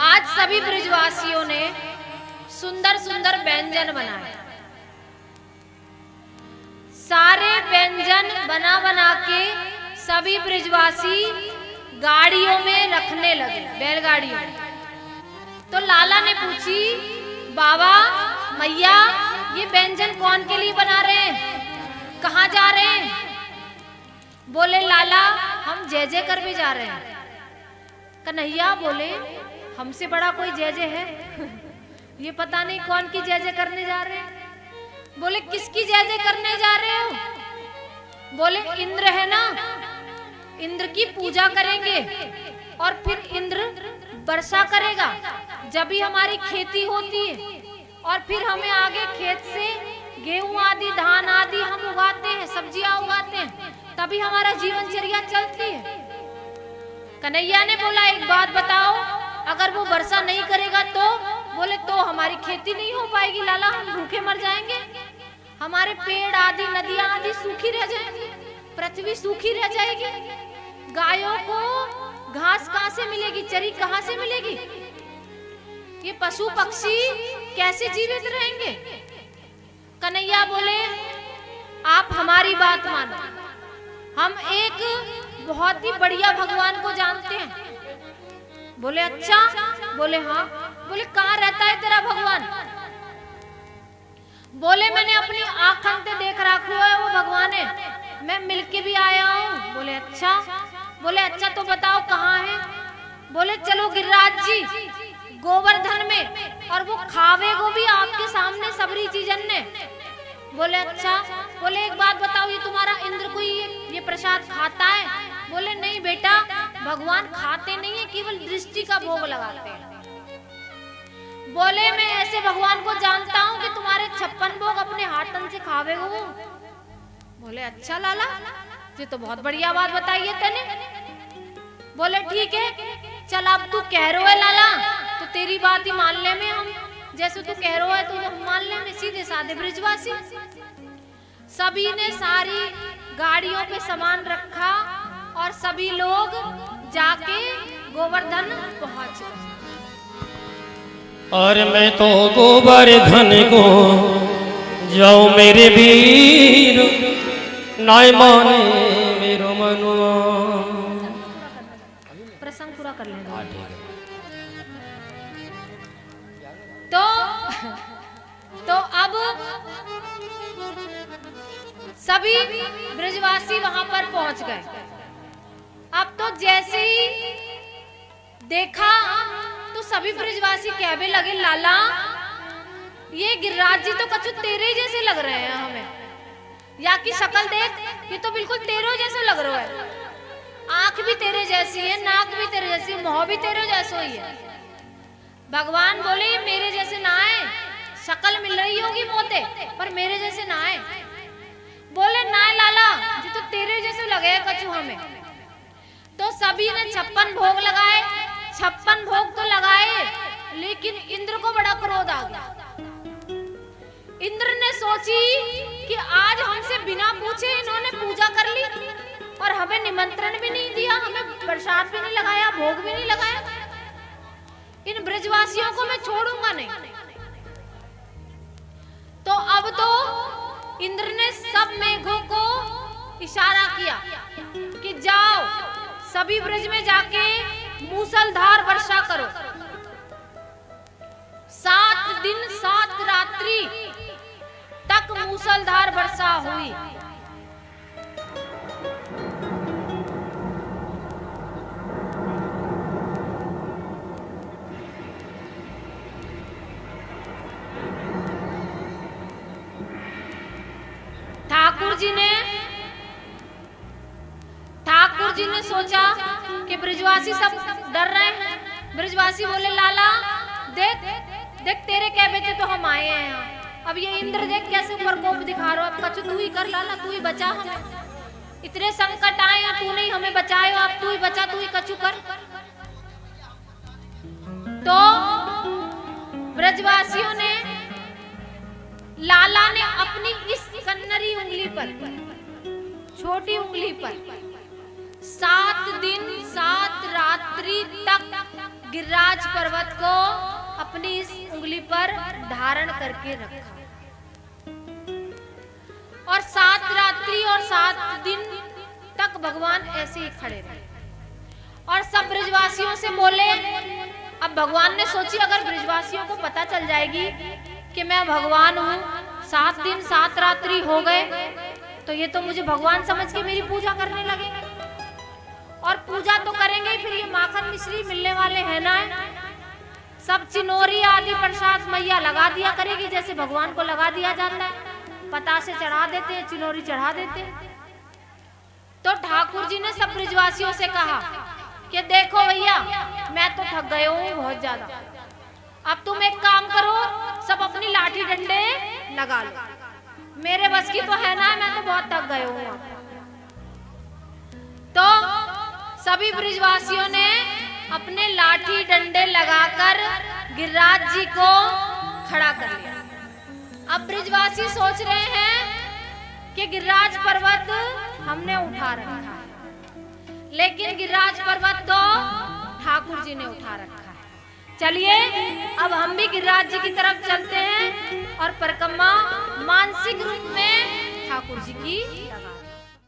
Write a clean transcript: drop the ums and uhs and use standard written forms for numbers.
आज सभी ब्रजवासियों ने सुंदर सुंदर व्यंजन बनाए। सारे व्यंजन बना बना के सभी ब्रजवासी गाड़ियों में रखने लगे, बैलगाड़ियों में। तो लाला ने पूछी, बाबा मैया ये व्यंजन कौन के लिए बना रहे हैं, कहाँ जा रहे हैं? बोले लाला हम जय जय कर भी जा रहे हैं। कन्हैया बोले हमसे बड़ा कोई जय जय है? ये पता नहीं कौन की जय जय करने जा रहे हैं। बोले किसकी जय जय करने जा रहे हो? बोले इंद्र है ना, इंद्र की पूजा करेंगे और फिर इंद्र वर्षा करेगा, जब भी हमारी खेती होती है और फिर हमें आगे खेत से गेहूं आदि धान आदि हम उगाते हैं, सब्जियां उगाते हैं, तभी हमारा जीवनचर्या चलती है। कन्हैया ने बोला एक बात बताओ, अगर वो वर्षा नहीं करेगा तो? बोले तो हमारी खेती नहीं हो पाएगी लाला, हम भूखे मर जाएंगे, हमारे पेड़ आदि नदियां आदि सूखी रह जाएंगी, पृथ्वी सूखी रह जाएगी, गायों को घास कहाँ से मिलेगी, चरी कहाँ से मिलेगी, ये पशु पक्षी कैसे जीवित रहेंगे? कन्हैया बोले आप हमारी बात मानो, हम एक बहुत ही बढ़िया भगवान को जानते हैं। बोले अच्छा? बोले हाँ। बोले कहाँ रहता है तेरा भगवान? बोले मैंने अपनी आंखों से देख रखा है वो भगवान है, मैं मिलके भी आया हूँ। बोले अच्छा? बोले अच्छा तो बताओ कहाँ है? बोले चलो गिरिराज जी गोवर्धन में, और वो खावे को भी आपके सामने सबरी चीजन ने। बोले अच्छा? बोले एक बात बताओ, ये तुम्हारा इंद्र कोई ये प्रसाद खाता है? बोले नहीं बेटा, भगवान खाते नहीं है, केवल दृष्टि का भोग लगाते हैं। बोले मैं ऐसे भगवान को जानता हूँ कि तुम्हारे 56 भोग अपने हाथन से खावे हो। बोले अच्छा लाला, ये तो बहुत बढ़िया बात बताई है तेने। बोले ठीक है, चल अब तू कह रहा है लाला तो तेरी बात ही मान ले में, हम जैसे तू कह रहा है तो हम मान ले में, सीधे साधे ब्रजवासी। सभी ने सारी गाड़ियों पे सामान रखा और सभी लोग जाके गोवर्धन पहुंच गए। और मैं तो गोवर्धन को जाऊं मेरे वीर, नाय माने मेरो मनुआ। प्रसंग पूरा कर लेंगे। तो अब सभी ब्रजवासी वहां पर पहुंच गए। अब तो जैसे ही देखा तो सभी ब्रजवासी कहने लगे लाला ये गिरिराज जी तो कछु तेरे जैसे लग रहे हैं हमें, या की शक्ल देख, ये तो बिल्कुल तेरे जैसे लग रहा है, आंख भी तेरे जैसी है, नाक भी तेरे जैसी, मुंह भी तेरे जैसा ही है। भगवान बोले मेरे जैसे ना आए, शक्ल मिल रही होगी मोते पर मेरे जैसे ना आए। बोले ना लाला जी तो तेरे जैसे लगे कछु हमें। तो सभी ने 56 भोग लगाए, 56 भोग तो लगाए, लेकिन इंद्र को बड़ा क्रोध आ गया। इंद्र ने सोची कि आज हमसे बिना पूछे इन्होंने पूजा कर ली और हमें निमंत्रण भी नहीं दिया, हमें प्रसाद भी नहीं लगाया, भोग भी नहीं लगाया, इन ब्रजवासियों को मैं छोड़ूंगा नहीं। तो अब तो इंद्र ने सब मेघों को इशारा किया कि जाओ सभी ब्रज में जाके मूसलधार वर्षा करो। 7 दिन 7 रात्रि तक मूसलधार वर्षा हुई। ठाकुर जी ने सोचा कि ब्रजवासी सब डर रहे हैं। ब्रजवासी बोले लाला देख देख तेरे कहने से तो हम आए हैं यहाँ, अब ये इंद्र देख कैसे प्रकोप दिखा रहा, अब कछु तू ही कर लाला, तू ही बचा हमें, इतने संकट आए हैं तू नहीं हमें बचाए, अब तू ही बचा, तू ही कछु कर। तो ब्रजवासियों ने लाला ने अपनी इस कन्नरी उंगली पर, छोटी उंगली पर 7 दिन 7 रात्रि तक गिरिराज पर्वत को अपनी इस उंगली पर धारण करके रखा और 7 रात्रि और 7 दिन तक भगवान ऐसे ही खड़े रहे और सब ब्रजवासियों से बोले। अब भगवान ने सोची अगर ब्रजवासियों को पता चल जाएगी कि मैं भगवान हूँ, 7 दिन 7 रात्रि हो गए, तो ये तो मुझे भगवान समझ के मेरी पूजा करने लगेंगे और पूजा तो करेंगे फिर ये माखन मिश्री मिलने वाले हैं ना, सब चिनोरी आदि प्रसाद मैया लगा दिया करेगी जैसे भगवान को लगा दिया जाता है, पता से चढ़ा देते हैं, चिनोरी चढ़ा देते हैं। तो ठाकुर जी ने सब ब्रजवासियों से कहा कि देखो भैया मैं तो थक गए हूँ बहुत ज्यादा, अब तुम एक काम करो, सब अपनी लाठी डंडे लगा लो, मेरे बस की तो है ना, मैं तो बहुत थक गए हूँ। तो सभी ब्रजवासियों ने अपने लाठी डंडे लगाकर गिरिराज जी को खड़ा कर लिया। अब ब्रजवासी सोच रहे हैं कि गिरिराज पर्वत हमने उठा रखा है, लेकिन गिरिराज पर्वत तो ठाकुर जी ने उठा रखा है। चलिए अब हम भी गिरिराज जी की तरफ चलते हैं और परिक्रमा मानसिक रूप में ठाकुर जी की लगा